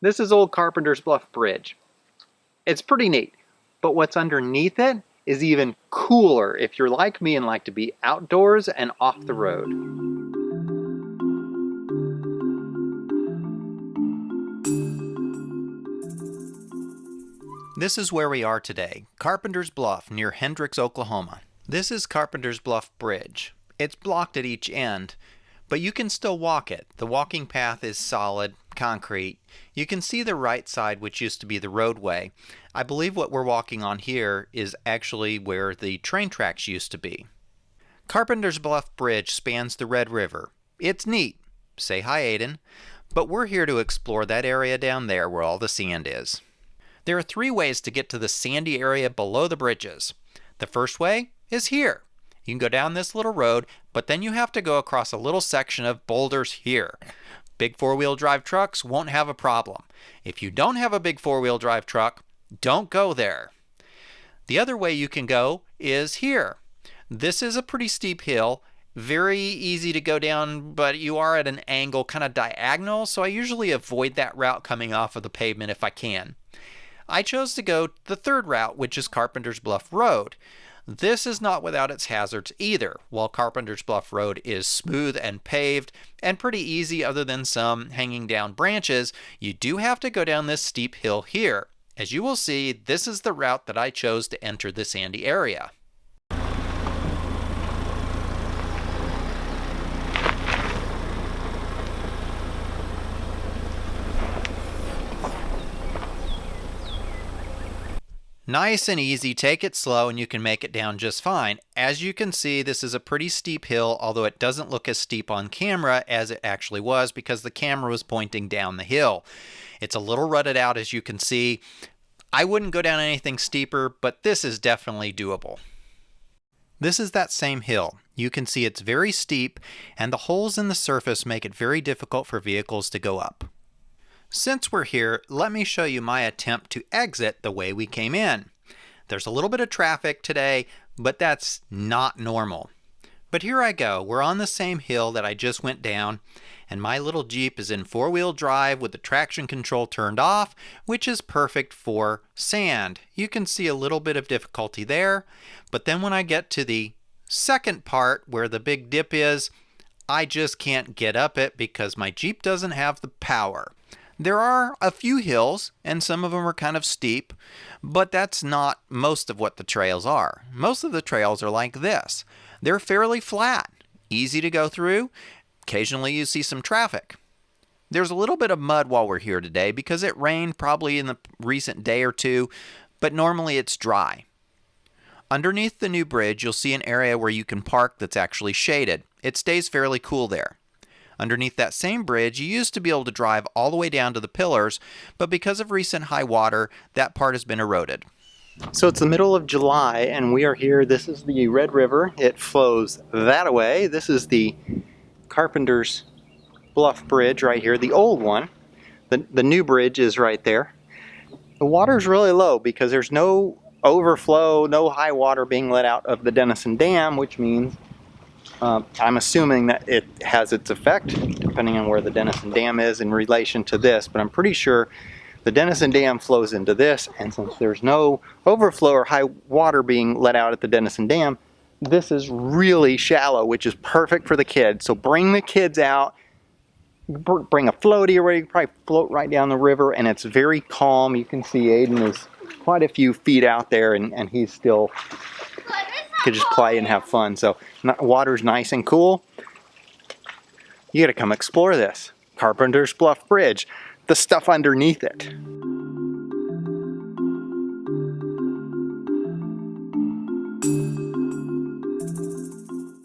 This is old Carpenter's Bluff Bridge. It's pretty neat, but what's underneath it is even cooler if you're like me and like to be outdoors and off the road. This is where we are today, Carpenter's Bluff near Hendrix, Oklahoma. This is Carpenter's Bluff Bridge. It's blocked at each end, but you can still walk it. The walking path is solid, concrete. You can see the right side, which used to be the roadway. I believe what we're walking on here is actually where the train tracks used to be. Carpenter's Bluff Bridge spans the Red River. It's neat. Say hi, Aiden. But we're here to explore that area down there where all the sand is. There are 3 ways to get to the sandy area below the bridges. The first way is here. You can go down this little road, but then you have to go across a little section of boulders here. Big 4-wheel drive trucks won't have a problem. If you don't have a big 4-wheel drive truck, don't go there. The other way you can go is here. This is a pretty steep hill, very easy to go down, but you are at an angle, kind of diagonal, so I usually avoid that route coming off of the pavement if I can. I chose to go the third route, which is Carpenter's Bluff Road. This is not without its hazards either. While Carpenter's Bluff Road is smooth and paved and pretty easy other than some hanging down branches, you do have to go down this steep hill here. As you will see, this is the route that I chose to enter the sandy area. Nice and easy, take it slow and you can make it down just fine. As you can see, this is a pretty steep hill, although it doesn't look as steep on camera as it actually was because the camera was pointing down the hill. It's a little rutted out, as you can see. I wouldn't go down anything steeper, but this is definitely doable. This is that same hill. You can see it's very steep and the holes in the surface make it very difficult for vehicles to go up. Since we're here, let me show you my attempt to exit the way we came in. There's a little bit of traffic today, but that's not normal. But here I go. We're on the same hill that I just went down, and my little Jeep is in 4-wheel drive with the traction control turned off, which is perfect for sand. You can see a little bit of difficulty there, but then when I get to the second part where the big dip is, I just can't get up it because my Jeep doesn't have the power. There are a few hills, and some of them are kind of steep, but that's not most of what the trails are. Most of the trails are like this. They're fairly flat, easy to go through. Occasionally you see some traffic. There's a little bit of mud while we're here today because it rained probably in the recent day or two, but normally it's dry. Underneath the new bridge, you'll see an area where you can park that's actually shaded. It stays fairly cool there. Underneath that same bridge, you used to be able to drive all the way down to the pillars, but because of recent high water, that part has been eroded. So it's the middle of July, and we are here. This is the Red River. It flows that way. This is the Carpenter's Bluff Bridge right here, the old one. The new bridge is right there. The water's really low because there's no overflow, no high water being let out of the Denison Dam, which means I'm assuming that it has its effect, depending on where the Denison Dam is in relation to this, but I'm pretty sure the Denison Dam flows into this, and since there's no overflow or high water being let out at the Denison Dam, this is really shallow, which is perfect for the kids. So bring the kids out, bring a floaty or you can probably float right down the river, and it's very calm. You can see Aiden is quite a few feet out there, and he's still could just play and have fun. So water's nice and cool. You gotta come explore this. Carpenter's Bluff Bridge, the stuff underneath it.